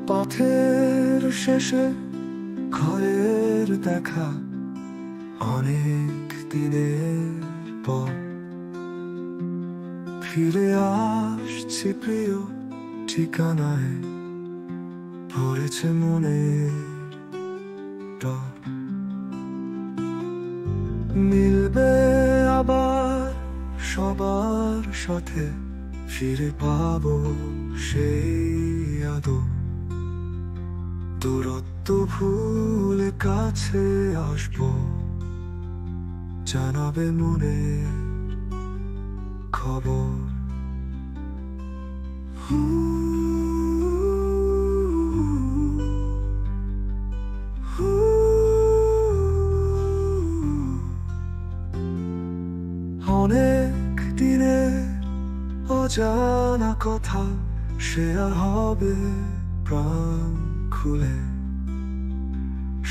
পথের শেষে ঘরের দেখা, অনেক দিনের পর ফিরে আসছি প্রিয় ঠিকানায়, ভরেছে মনের ডর। মিলবে আবার সবার সাথে, ফিরে পাবো সেই আদর। দূরত্ব ভুলে কাছে আসবো, জানাবে মনের খবর। অনেক দিনের অজানা কথা শেয়ার হবে প্রাণ খুলে,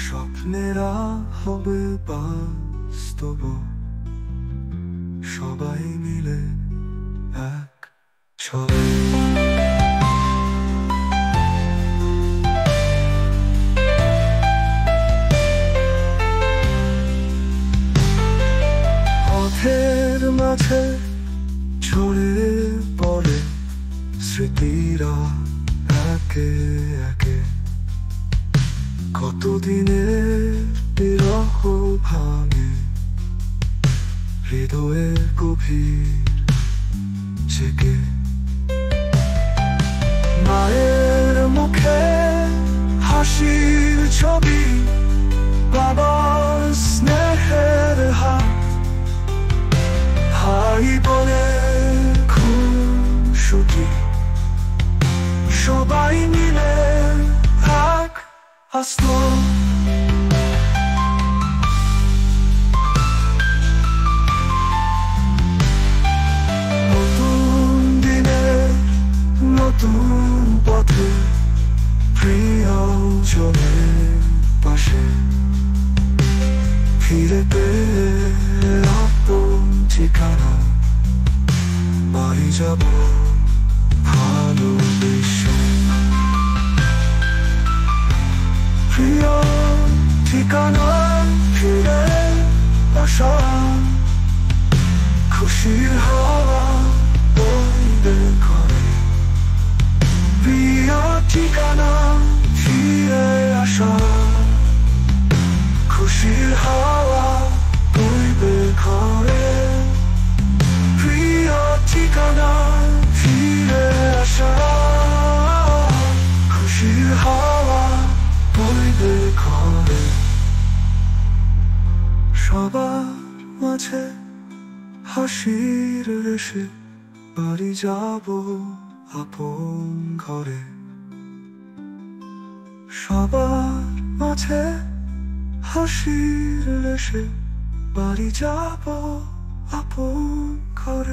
স্বপ্নেরা হবে বাস্তব, সবাই মিলে এক ছলে। পথের মাঝে ছড়িয়ে পড়ে স্মৃতিরা একে একে, কতদিনের বিরহ ভাঙে হৃদয়ের গভীর জেগে। মায়ের মুখে হাসির ছবি, বাবার স্নেহের হাত, ভাই বোনের খুনসুটি, সবাই মিলে এক আস্ত। নতুন দিনে নতুন পথে, প্রিয়জনের পাশে ফিরে পেয়ে আপন ঠিকানা, বাড়ি যাব ভালোবেসে। প্রিয় ঠিকানা ফিরে আসা, খুশির হাওয়া বইবে ঘরে। প্রিয় ঠিকানা ফিরে আসা, খুশির হাওয়া বইবে ঘরে। প্রিয় ঠিকানা ফিরে আসা, খুশির হাওয়া বইবে ঘরে। সবার মাঝে হাসির রেশে, বাড়ি যাব আপন ঘরে। সবার মাঝে হাসির রেশে, বাড়ি যাব আপন ঘরে।